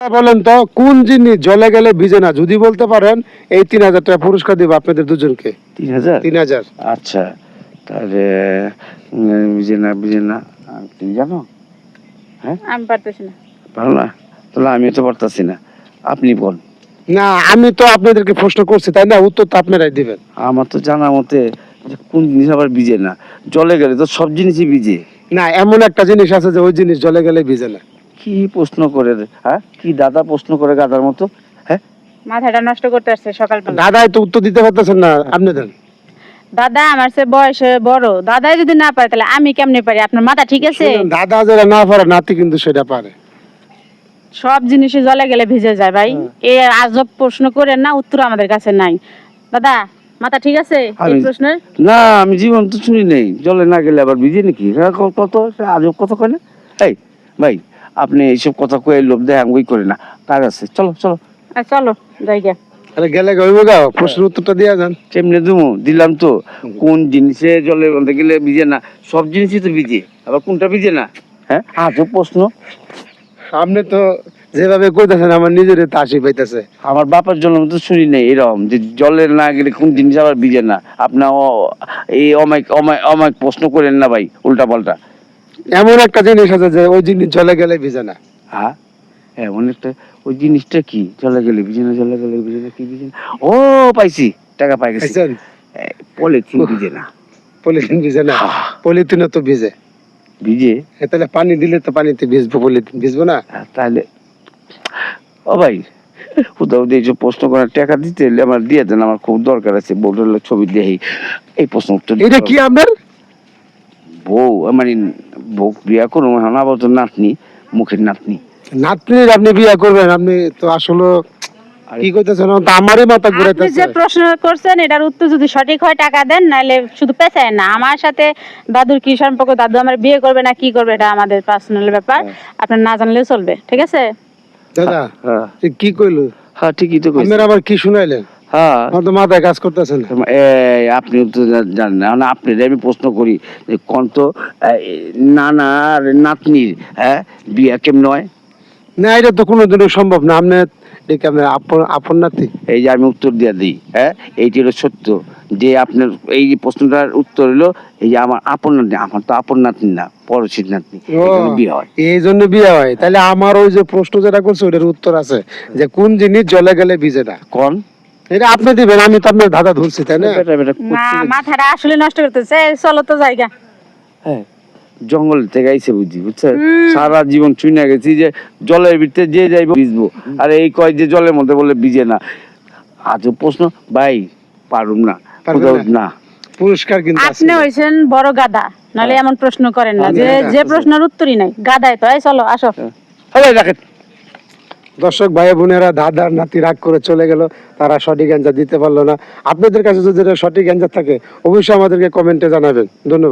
বলেন তো কোন জিনিস জলে গেলে ভিজে না? যদি বলতে পারেন এই 3000 টাকা পুরস্কার দিব আপনাদের দুজনকে। 3000? 3000। আচ্ছা, তাহলে বুঝে না বুঝে না। তুমি জানো? হ্যাঁ, আমি পারতেছি না। ভালো না, তাহলে আমি তো পারতাছি না, আপনি বল। না আমি তো আপনাদেরকে প্রশ্ন করছি তাই না, উত্তর তো আপনারাই দিবেন। আমার তো জানা মতে যে কোন জিনিস আবার ভিজে না, জলে গেলে তো সব জিনিসই ভিজে। না এমন একটা জিনিস আছে যে ওই জিনিস জলে গেলে ভিজে না। কি প্রশ্ন করে রে, হ্যাঁ কি দাদা প্রশ্ন করে গাদার মতো? হ্যাঁ, মাথাটা নষ্ট করতে আসছে সকালবেলা। দাদাই তো উত্তর দিতে পারতেছেন না, আপনি দেন। দাদা আমার চেয়ে বয়সে বড়, দাদাই যদি না পারে তাহলে আমি কেমনে পারি? আপনার মাথা ঠিক আছে? শুনেন, দাদা যারা না পারে নাতি কিন্তু সেটা পারে। সব জিনিসই জলে গেলে ভিজে যায় ভাই। এই আজব প্রশ্ন করেন না, উত্তর আমাদের কাছে নাই। দাদা মাথা ঠিক আছে এই প্রশ্নের? না আমি জীবন তো শুনি নেই, জলে না গেলে আবার ভিজে নাকি? কত আজব কথা কয় না। এই ভাই, আপনি এইসব কথা কয়ে লোভ দেয় আমি করে না, কাজ আছে, চলো চলো। চলো জায়গা। আরে গেলে হইব গা, প্রশ্নের উত্তরটা দিয়া যান। কেমনে দেবো? দিলাম তো, কোন জিনিসে জলে বলতে গেলে ভিজে না? সব জিনিসই তো ভিজে, আবার কোনটা ভিজে না? হ্যাঁ, আজব প্রশ্ন। আপনি তো যেভাবে কইতাছেন আমার নিজের তো হাসি পাইতেছে। আমার বাবার জন্য তো শুনি নাই এরকম যে জলে না গেলে কোন জিনিস আবার ভিজে না। আপনার এই অমায়িক অমায়িক অমায়িক প্রশ্ন করেন না ভাই, উল্টা পাল্টা। এমন একটা জিনিস আছে যে ওই জিনিস জলে গেলে ভিজে না। হ্যাঁ, এমন একটা, ওই জিনিসটা কি জলে গেলে ভিজে না? জলে গেলে ভিজে না, কি ভিজে না? ও পাইছি, টাকা পাই গেছি। বুঝছেন? পলিথিন ভিজে না। পলিথিন ভিজে না? পলিথিনও তো ভিজে। ভিজে? তাহলে পানি দিলে তো পানিতে ভিজবো, পলিথিন ভিজবো না? তাহলে ও ভাই, কোথাও দিয়ে এইসব প্রশ্ন করার টাকা দিতে হলে আমার দিয়ে দেন, আমার খুব দরকার আছে। বউটার ছবি দেখি, এই প্রশ্ন উত্তর এটা কি আপনার বউ? মানে বউ বিয়া করবো এখন, আবার তো নাতনি, মুখের নাতনি। নাতনির আপনি বিয়ে করবেন? আপনি তো আসলে কি কইতেছেন, তো আমারই মাথা আপনি ঘুরাইতেছে। যে প্রশ্ন করছেন এটার উত্তর যদি সঠিক হয় টাকা দেন, নাহলে শুধু পেছায় না। আমার সাথে দাদুর কি সম্পর্ক, দাদু আমার বিয়ে করবে না কি করবে এটা আমাদের পার্সোনাল ব্যাপার, আপনার না জানলেও চলবে, ঠিক আছে? দাদা হ্যাঁ কি কইলো? হ্যাঁ, ঠিকই তো কইছেন। আপনার আবার কি শুনাইলেন? হ্যাঁ, আমার তো মাথায় কাজ করতেছে না। এই আপনি তো জানেন না, এখন আপনি আমি প্রশ্ন করি যে কোন তো নানা আর নাতনির, হ্যাঁ, বিয়া কেমন হয়? না এটা তো কোনোদিনও সম্ভব না। আপনি দেখে আপনার আপন নাতি। এই যে আমি উত্তর দিয়ে দিই, হ্যাঁ, এইটি হলো সত্য যে আপনার এই প্রশ্নটার উত্তর হলো এই যে আমার আপন নাতনি। আমার তো আপন নাতনি না, পরশির নাতনি, এখানে বিয়ে হয়। এই জন্য বিয়ে হয়? তাহলে আমার ওই যে প্রশ্ন যেটা করছে ওটার উত্তর আছে যে কোন জিনিস জলে গেলে ভিজে না। কোন? এটা আপনি দিবেন, আমি তো আপনার দাদা ধরছি তাই না? না মাথাটা আসলে নষ্ট করতেছে। চলো তো জায়গা। হ্যাঁ, জঙ্গল থেকে আইছে বুঝি, বুঝছেন? সারা জীবন চুইনা গেছি যে জলের ভিতরে যে যাইবো ভিজবো, আর এই কয় যে জলের মধ্যে বলে ভিজে না। আজব প্রশ্ন ভাই, পারুম না, না। পুরস্কার কিন্তু আছে। আপনি হইছেন বড় গাদা, নালে এমন প্রশ্ন করেন না যে যে প্রশ্নের উত্তরই নাই। গাদাই তো। এই চলো আসো। দেখেন দর্শক ভাই বোনেরা, দাদার নাতি রাগ করে চলে গেল, তারা সঠিক অ্যান্সার দিতে পারলো না। আপনাদের কাছে যদি সঠিক অ্যান্সার থাকে অবশ্যই আমাদেরকে কমেন্টে জানাবেন। ধন্যবাদ।